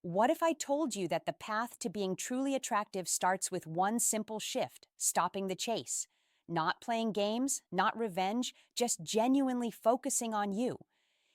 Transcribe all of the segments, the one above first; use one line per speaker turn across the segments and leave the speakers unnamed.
What if I told you that the path to being truly attractive starts with one simple shift, stopping the chase? Not playing games, not revenge, just genuinely focusing on you.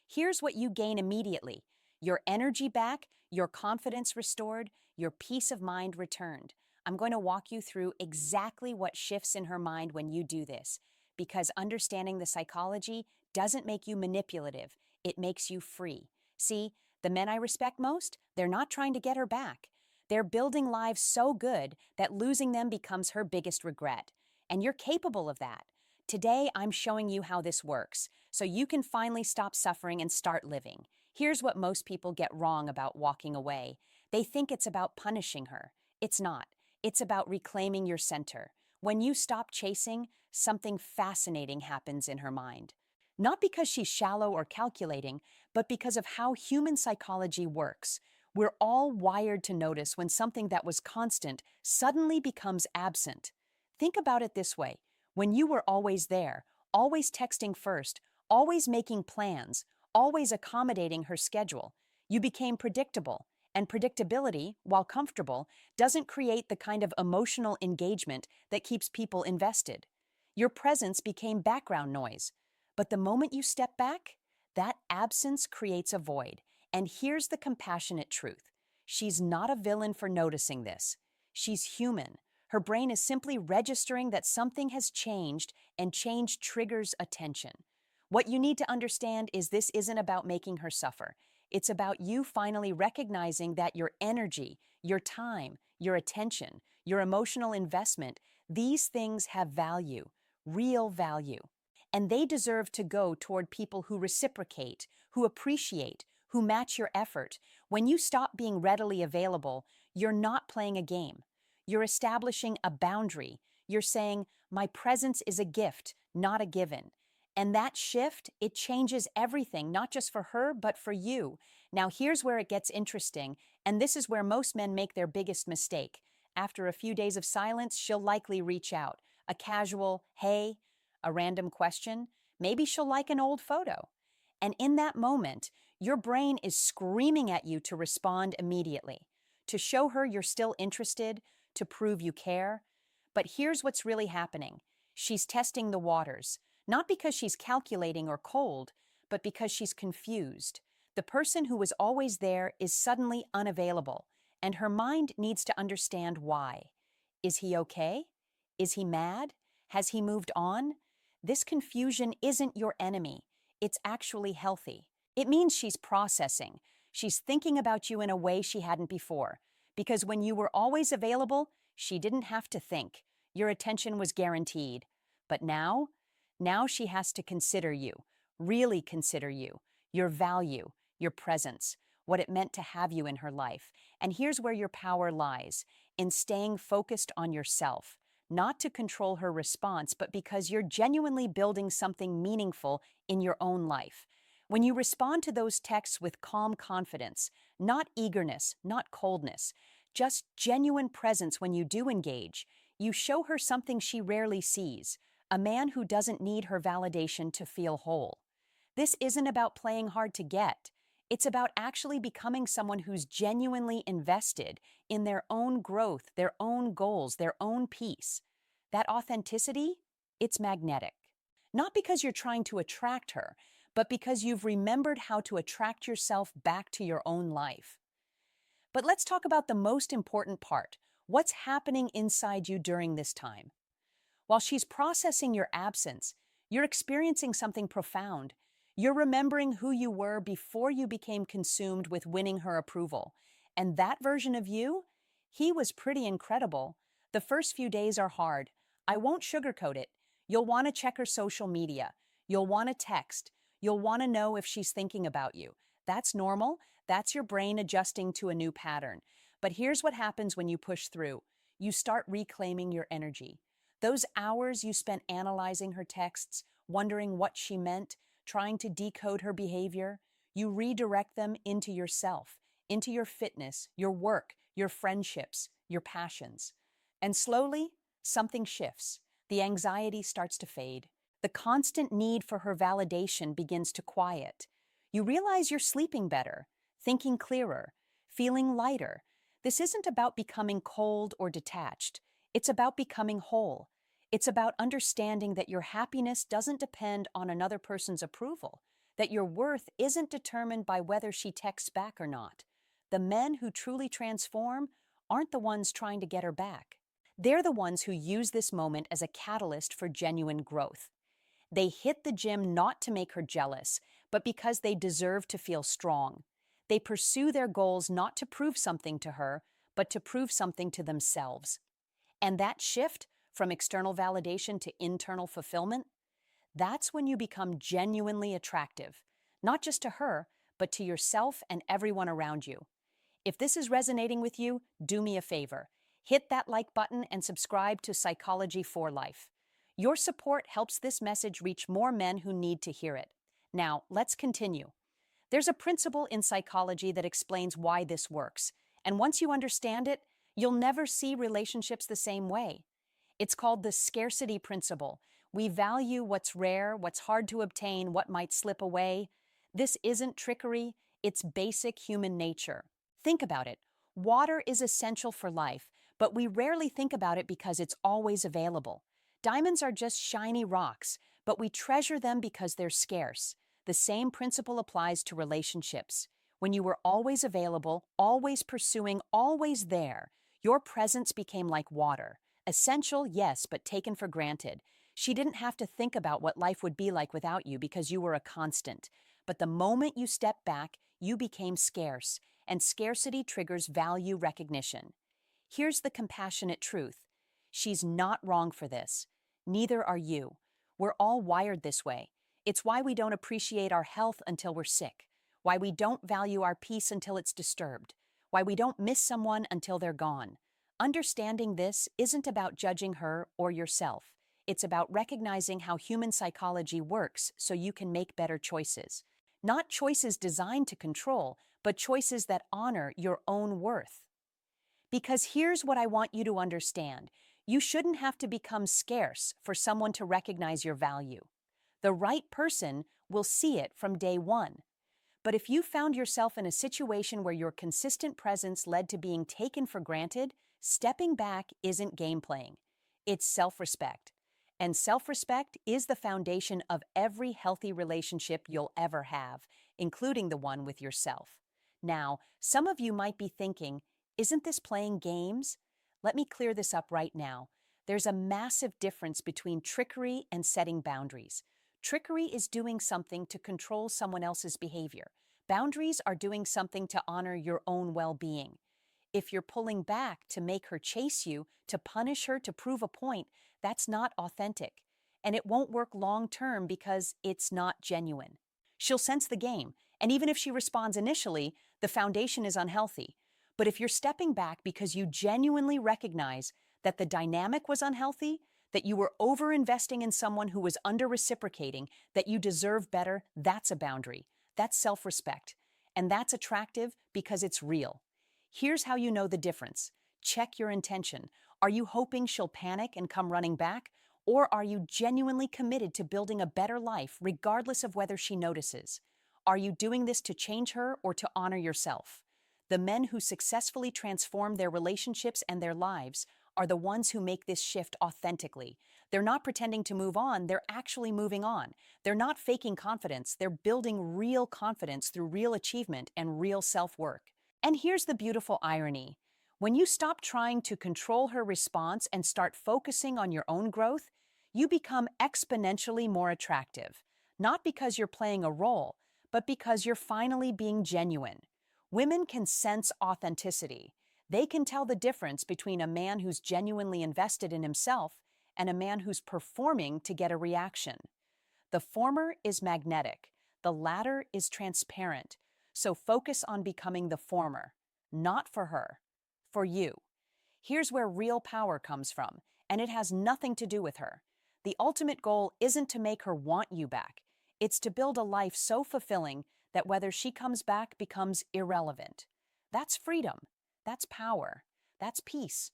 Here's what you gain immediately: your energy back, your confidence restored, your peace of mind returned. I'm going to walk you through exactly what shifts in her mind when you do this, because understanding the psychology doesn't make you manipulative, it makes you free. See, the men I respect most, they're not trying to get her back. They're building lives so good that losing them becomes her biggest regret. And you're capable of that. Today, I'm showing you how this works, so you can finally stop suffering and start living. Here's what most people get wrong about walking away. They think it's about punishing her. It's not. It's about reclaiming your center. When you stop chasing, something fascinating happens in her mind. Not because she's shallow or calculating, but because of how human psychology works. We're all wired to notice when something that was constant suddenly becomes absent. Think about it this way: when you were always there, always texting first, always making plans, always accommodating her schedule, you became predictable. And predictability, while comfortable, doesn't create the kind of emotional engagement that keeps people invested. Your presence became background noise. But the moment you step back, that absence creates a void. And here's the compassionate truth: she's not a villain for noticing this. She's human. Her brain is simply registering that something has changed, and change triggers attention. What you need to understand is this isn't about making her suffer. It's about you finally recognizing that your energy, your time, your attention, your emotional investment, these things have value, real value. And they deserve to go toward people who reciprocate, who appreciate, who match your effort. When you stop being readily available, you're not playing a game. You're establishing a boundary. You're saying, my presence is a gift, not a given. And that shift, it changes everything, not just for her, but for you. Now, here's where it gets interesting, and this is where most men make their biggest mistake. After a few days of silence, she'll likely reach out. A casual, hey, a random question, maybe she'll like an old photo. And in that moment, your brain is screaming at you to respond immediately, to show her you're still interested, to prove you care. But here's what's really happening: she's testing the waters, not because she's calculating or cold, but because she's confused. The person who was always there is suddenly unavailable, and her mind needs to understand why. Is he okay? Is he mad? Has he moved on? This confusion isn't your enemy. It's actually healthy. It means she's processing. She's thinking about you in a way she hadn't before. Because when you were always available, she didn't have to think. Your attention was guaranteed. But now she has to consider you, really consider you, your value, your presence, what it meant to have you in her life. And here's where your power lies: in staying focused on yourself, not to control her response, but because you're genuinely building something meaningful in your own life. When you respond to those texts with calm confidence, not eagerness, not coldness, just genuine presence when you do engage, you show her something she rarely sees: a man who doesn't need her validation to feel whole. This isn't about playing hard to get. It's about actually becoming someone who's genuinely invested in their own growth, their own goals, their own peace. That authenticity, it's magnetic. Not because you're trying to attract her, but because you've remembered how to attract yourself back to your own life. But let's talk about the most important part: what's happening inside you during this time. While she's processing your absence, you're experiencing something profound. You're remembering who you were before you became consumed with winning her approval. And that version of you, he was pretty incredible. The first few days are hard. I won't sugarcoat it. You'll want to check her social media. You'll want to text. You'll want to know if she's thinking about you. That's normal. That's your brain adjusting to a new pattern. But here's what happens when you push through: you start reclaiming your energy. Those hours you spent analyzing her texts, wondering what she meant, trying to decode her behavior, you redirect them into yourself, into your fitness, your work, your friendships, your passions. And slowly, something shifts. The anxiety starts to fade. The constant need for her validation begins to quiet. You realize you're sleeping better, thinking clearer, feeling lighter. This isn't about becoming cold or detached. It's about becoming whole. It's about understanding that your happiness doesn't depend on another person's approval, that your worth isn't determined by whether she texts back or not. The men who truly transform aren't the ones trying to get her back. They're the ones who use this moment as a catalyst for genuine growth. They hit the gym not to make her jealous, but because they deserve to feel strong. They pursue their goals not to prove something to her, but to prove something to themselves. And that shift from external validation to internal fulfillment, that's when you become genuinely attractive, not just to her, but to yourself and everyone around you. If this is resonating with you, do me a favor. Hit that like button and subscribe to Psychology for Life. Your support helps this message reach more men who need to hear it. Now, let's continue. There's a principle in psychology that explains why this works, and once you understand it, you'll never see relationships the same way. It's called the scarcity principle. We value what's rare, what's hard to obtain, what might slip away. This isn't trickery, it's basic human nature. Think about it. Water is essential for life, but we rarely think about it because it's always available. Diamonds are just shiny rocks, but we treasure them because they're scarce. The same principle applies to relationships. When you were always available, always pursuing, always there, your presence became like water. Essential, yes, but taken for granted. She didn't have to think about what life would be like without you because you were a constant. But the moment you stepped back, you became scarce, and scarcity triggers value recognition. Here's the compassionate truth. She's not wrong for this. Neither are you. We're all wired this way. It's why we don't appreciate our health until we're sick, why we don't value our peace until it's disturbed, why we don't miss someone until they're gone. Understanding this isn't about judging her or yourself. It's about recognizing how human psychology works so you can make better choices. Not choices designed to control, but choices that honor your own worth. Because here's what I want you to understand. You shouldn't have to become scarce for someone to recognize your value. The right person will see it from day one. But if you found yourself in a situation where your consistent presence led to being taken for granted, stepping back isn't game playing. It's self-respect. And self-respect is the foundation of every healthy relationship you'll ever have, including the one with yourself. Now, some of you might be thinking, isn't this playing games? Let me clear this up right now. There's a massive difference between trickery and setting boundaries. Trickery is doing something to control someone else's behavior. Boundaries are doing something to honor your own well-being. If you're pulling back to make her chase you, to punish her, to prove a point, that's not authentic. And it won't work long-term because it's not genuine. She'll sense the game, and even if she responds initially, the foundation is unhealthy. But if you're stepping back because you genuinely recognize that the dynamic was unhealthy, that you were over-investing in someone who was under-reciprocating, that you deserve better, that's a boundary. That's self-respect. And that's attractive because it's real. Here's how you know the difference. Check your intention. Are you hoping she'll panic and come running back? Or are you genuinely committed to building a better life regardless of whether she notices? Are you doing this to change her or to honor yourself? The men who successfully transform their relationships and their lives are the ones who make this shift authentically. They're not pretending to move on, they're actually moving on. They're not faking confidence, they're building real confidence through real achievement and real self-work. And here's the beautiful irony. When you stop trying to control her response and start focusing on your own growth, you become exponentially more attractive. Not because you're playing a role, but because you're finally being genuine. Women can sense authenticity. They can tell the difference between a man who's genuinely invested in himself and a man who's performing to get a reaction. The former is magnetic. The latter is transparent. So focus on becoming the former, not for her, for you. Here's where real power comes from, and it has nothing to do with her. The ultimate goal isn't to make her want you back. It's to build a life so fulfilling that whether she comes back becomes irrelevant. That's freedom. That's power. That's peace.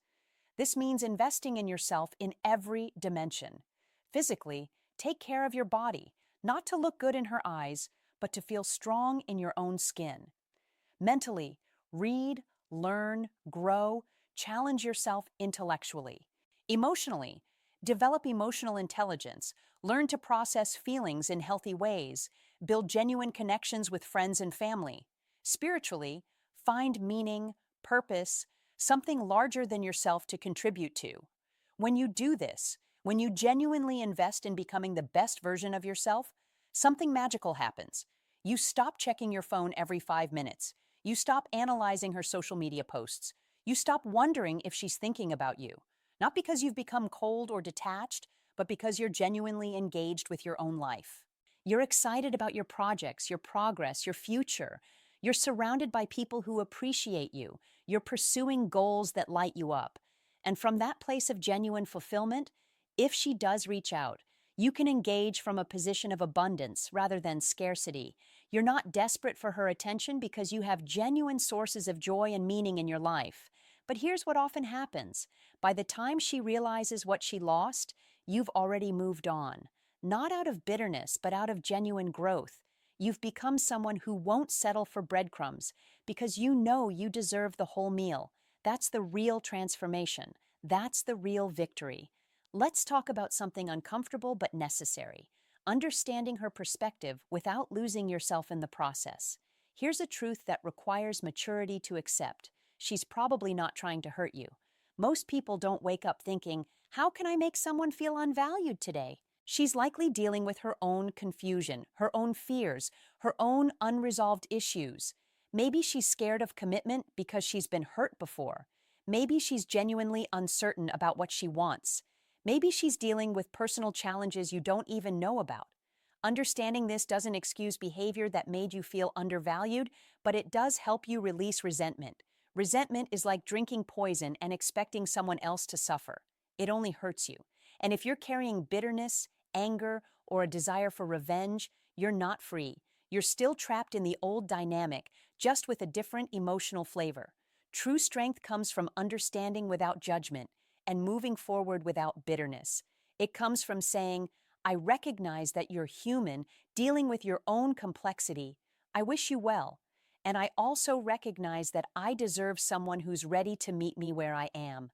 This means investing in yourself in every dimension. Physically, take care of your body, not to look good in her eyes, but to feel strong in your own skin. Mentally, Read, learn, grow, challenge yourself intellectually. Emotionally, develop emotional intelligence, learn to process feelings in healthy ways, build genuine connections with friends and family. Spiritually, find meaning, purpose, something larger than yourself to contribute to. When you do this, when you genuinely invest in becoming the best version of yourself, something magical happens. You stop checking your phone every 5 minutes. You stop analyzing her social media posts. You stop wondering if she's thinking about you. Not because you've become cold or detached, but because you're genuinely engaged with your own life. You're excited about your projects, your progress, your future. You're surrounded by people who appreciate you. You're pursuing goals that light you up. And from that place of genuine fulfillment, if she does reach out, you can engage from a position of abundance rather than scarcity. You're not desperate for her attention because you have genuine sources of joy and meaning in your life. But here's what often happens. By the time she realizes what she lost, you've already moved on. Not out of bitterness, but out of genuine growth. You've become someone who won't settle for breadcrumbs because you know you deserve the whole meal. That's the real transformation. That's the real victory. Let's talk about something uncomfortable but necessary. Understanding her perspective without losing yourself in the process. Here's a truth that requires maturity to accept. She's probably not trying to hurt you. Most people don't wake up thinking, how can I make someone feel unvalued today? She's likely dealing with her own confusion, her own fears, her own unresolved issues. Maybe she's scared of commitment because she's been hurt before. Maybe she's genuinely uncertain about what she wants. Maybe she's dealing with personal challenges you don't even know about. Understanding this doesn't excuse behavior that made you feel undervalued, but it does help you release resentment. Resentment is like drinking poison and expecting someone else to suffer. It only hurts you. And if you're carrying bitterness, anger, or a desire for revenge, you're not free. You're still trapped in the old dynamic, just with a different emotional flavor. True strength comes from understanding without judgment and moving forward without bitterness. It comes from saying, I recognize that you're human, dealing with your own complexity. I wish you well. And I also recognize that I deserve someone who's ready to meet me where I am.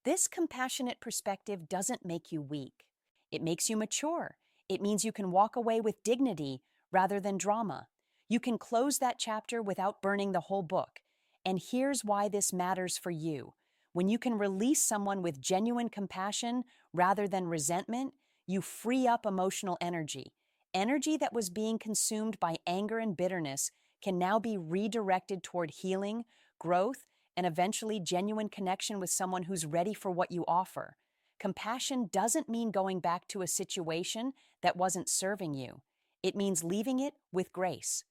This compassionate perspective doesn't make you weak. It makes you mature. It means you can walk away with dignity rather than drama. You can close that chapter without burning the whole book. And here's why this matters for you. When you can release someone with genuine compassion rather than resentment, you free up emotional energy. Energy that was being consumed by anger and bitterness can now be redirected toward healing, growth, and eventually genuine connection with someone who's ready for what you offer. Compassion doesn't mean going back to a situation that wasn't serving you. It means leaving it with grace.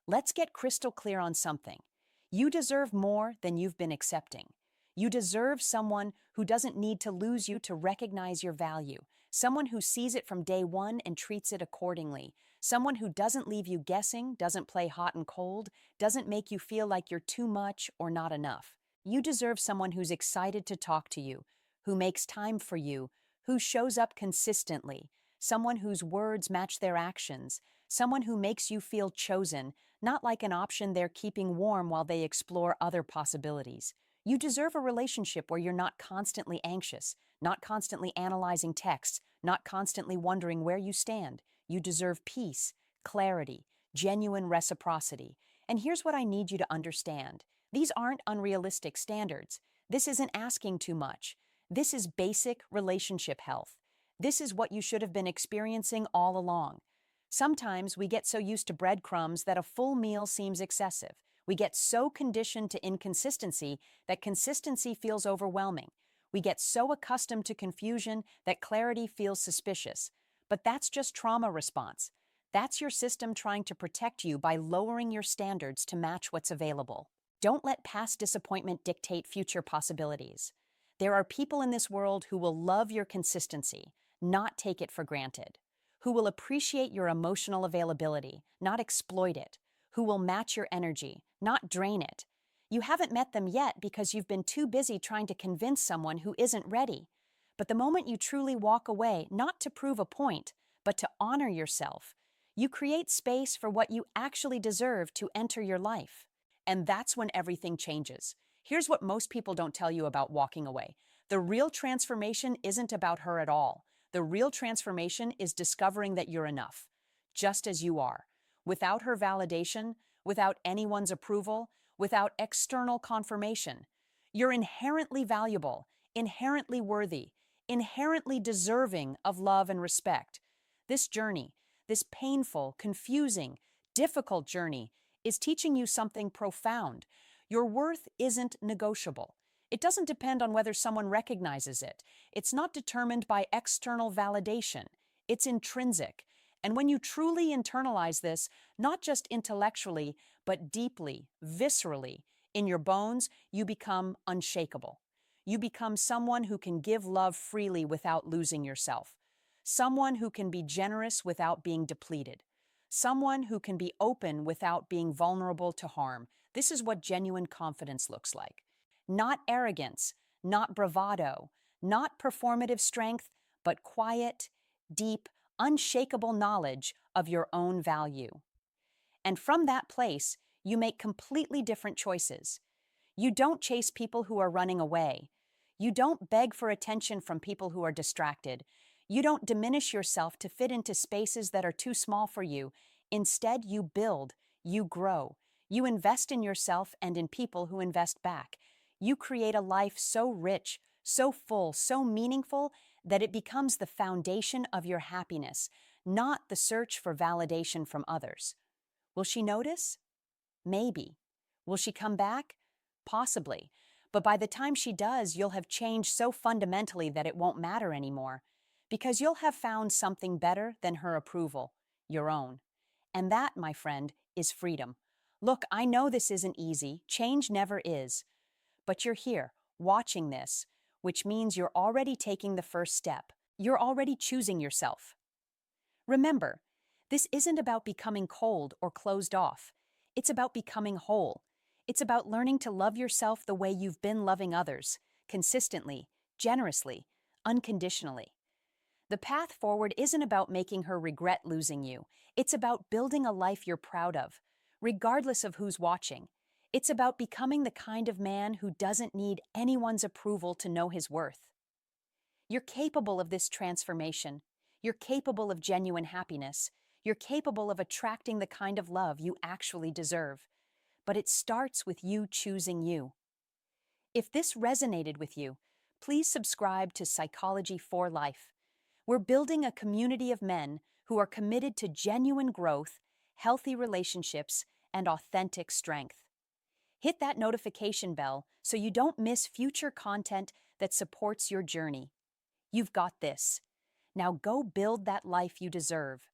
Let's get crystal clear on something. You deserve more than you've been accepting. You deserve someone who doesn't need to lose you to recognize your value, someone who sees it from day one and treats it accordingly, someone who doesn't leave you guessing, doesn't play hot and cold, doesn't make you feel like you're too much or not enough. You deserve someone who's excited to talk to you, who makes time for you, who shows up consistently, someone whose words match their actions, someone who makes you feel chosen, not like an option they're keeping warm while they explore other possibilities. You deserve a relationship where you're not constantly anxious, not constantly analyzing texts, not constantly wondering where you stand. You deserve peace, clarity, genuine reciprocity. And here's what I need you to understand. These aren't unrealistic standards. This isn't asking too much. This is basic relationship health. This is what you should have been experiencing all along. Sometimes we get so used to breadcrumbs that a full meal seems excessive. We get so conditioned to inconsistency that consistency feels overwhelming. We get so accustomed to confusion that clarity feels suspicious. But that's just trauma response. That's your system trying to protect you by lowering your standards to match what's available. Don't let past disappointment dictate future possibilities. There are people in this world who will love your consistency, not take it for granted, who will appreciate your emotional availability, not exploit it, who will match your energy, not drain it. You haven't met them yet because you've been too busy trying to convince someone who isn't ready. But the moment you truly walk away, not to prove a point, but to honor yourself, you create space for what you actually deserve to enter your life. And that's when everything changes. Here's what most people don't tell you about walking away. The real transformation isn't about her at all. The real transformation is discovering that you're enough, just as you are, without her validation, without anyone's approval, without external confirmation. You're inherently valuable, inherently worthy, inherently deserving of love and respect. This journey, this painful, confusing, difficult journey, is teaching you something profound. Your worth isn't negotiable. It doesn't depend on whether someone recognizes it. It's not determined by external validation. It's intrinsic. And when you truly internalize this, not just intellectually, but deeply, viscerally, in your bones, you become unshakable. You become someone who can give love freely without losing yourself. Someone who can be generous without being depleted. Someone who can be open without being vulnerable to harm. This is what genuine confidence looks like. Not arrogance, not bravado, not performative strength, but quiet, deep, unshakable knowledge of your own value. And from that place, you make completely different choices. You don't chase people who are running away. You don't beg for attention from people who are distracted. You don't diminish yourself to fit into spaces that are too small for you. Instead, you build, you grow. You invest in yourself and in people who invest back. You create a life so rich, so full, so meaningful that it becomes the foundation of your happiness, not the search for validation from others. Will she notice? Maybe. Will she come back? Possibly. But by the time she does, you'll have changed so fundamentally that it won't matter anymore. Because you'll have found something better than her approval, your own. And that, my friend, is freedom. Look, I know this isn't easy. Change never is. But you're here, watching this, which means you're already taking the first step. You're already choosing yourself. Remember, this isn't about becoming cold or closed off. It's about becoming whole. It's about learning to love yourself the way you've been loving others, consistently, generously, unconditionally. The path forward isn't about making her regret losing you. It's about building a life you're proud of, regardless of who's watching. It's about becoming the kind of man who doesn't need anyone's approval to know his worth. You're capable of this transformation. You're capable of genuine happiness. You're capable of attracting the kind of love you actually deserve. But it starts with you choosing you. If this resonated with you, please subscribe to Psychology for Life. We're building a community of men who are committed to genuine growth, healthy relationships, and authentic strength. Hit that notification bell so you don't miss future content that supports your journey. You've got this. Now go build that life you deserve.